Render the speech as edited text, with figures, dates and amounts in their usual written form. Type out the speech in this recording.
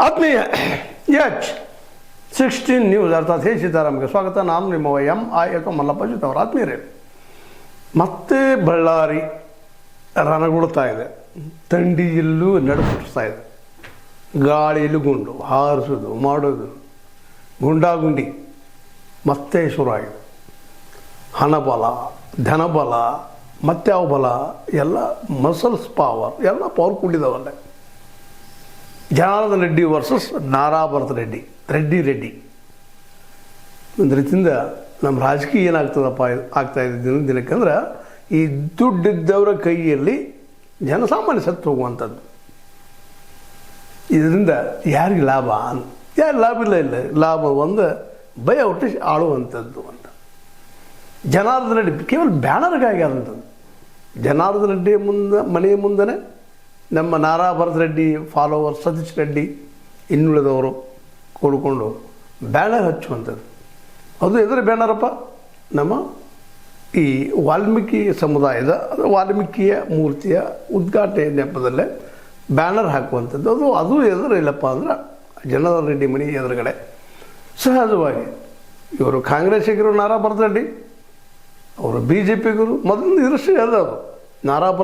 ಆತ್ಮೀಯ H16 news ಅರ್ಥಾತ್ ಹೇ ಸೀತಾರಾಮ್ಗೆ ಸ್ವಾಗತ. ನಾನು ನಿಮ್ಮ MI ಮಲ್ಲಪ್ಪ ಜೊತೆ ಆತ್ಮೀಯರೇ, ಮತ್ತೆ ಬಳ್ಳಾರಿ ರಣಗೊಳ್ತಾ ಇದೆ. ಥಂಡಿಯಲ್ಲೂ ನಡುಪಿಸ್ತಾ ಇದೆ. ಗಾಳಿಯಲ್ಲೂ ಗುಂಡು ಹಾರಿಸೋದು ಮಾಡೋದು ಗುಂಡಾಗುಂಡಿ ಮತ್ತೆ ಶುರುವಾಗಿದೆ. ಹಣಬಲ, ಧನಬಲ, ಮತ್ಯಾವ ಬಲ ಎಲ್ಲ ಮಸಲ್ಸ್ ಪವರ್ ಎಲ್ಲ ಪವರ್ ಕೂಡಿದಾವಲ್ಲ. ಜನಾರ್ದನ್ ರೆಡ್ಡಿ ವರ್ಸಸ್ ನಾರಾ ಭರತ್ ರೆಡ್ಡಿ, ರೆಡ್ಡಿ ಒಂದು ರೀತಿಯಿಂದ ನಮ್ಮ ರಾಜಕೀಯ ಏನಾಗ್ತದಪ್ಪ ಆಗ್ತಾಯಿದೆ ದಿನಕ್ಕಂದ್ರೆ ಈ ದುಡ್ಡಿದ್ದವರ ಕೈಯಲ್ಲಿ ಜನಸಾಮಾನ್ಯ ಸತ್ತು ಹೋಗುವಂಥದ್ದು. ಇದರಿಂದ ಯಾರಿಗೆ ಲಾಭ? ಯಾರು ಲಾಭ ಇಲ್ಲ. ಲಾಭ ಒಂದು ಭಯ ಹುಟ್ಟಿಸಿ ಆಳುವಂಥದ್ದು ಅಂತ. ಜನಾರ್ದನ್ ರೆಡ್ಡಿ ಕೇವಲ ಬ್ಯಾನರ್ಗಾಗಿ ಆದಂಥದ್ದು. ಜನಾರ್ದನ್ ರೆಡ್ಡಿ ಮನೆಯ ಮುಂದೆ ನಮ್ಮ ನಾರಾ ಭರತ್ ರೆಡ್ಡಿ ಫಾಲೋವರ್ ಸತೀಶ್ ರೆಡ್ಡಿ ಇನ್ನುಳಿದವರು ಕೂಡಿಕೊಂಡು ಬ್ಯಾನರ್ ಹಚ್ಚುವಂಥದ್ದು. ಅದು ಎದುರು ಬ್ಯಾನರಪ್ಪ, ನಮ್ಮ ಈ ವಾಲ್ಮೀಕಿ ಸಮುದಾಯದ ವಾಲ್ಮೀಕಿಯ ಮೂರ್ತಿಯ ಉದ್ಘಾಟನೆ ನೆಪದಲ್ಲೇ ಬ್ಯಾನರ್ ಹಾಕುವಂಥದ್ದು. ಅದು ಎದುರು ಇಲ್ಲಪ್ಪ ಅಂದ್ರೆ ಜನಾರ್ದನ್ ರೆಡ್ಡಿ ಮನೆ ಎದುರುಗಡೆ. ಸಹಜವಾಗಿ ಇವರು ಕಾಂಗ್ರೆಸ್ಸಿಗರು ನಾರಾ ಭರತ್ ರೆಡ್ಡಿ, ಅವರು BJPಗರು ಮೊದಲಿನ ದೃಷ್ಟಿ ಅದು. ನಾರಾ ಭರತ್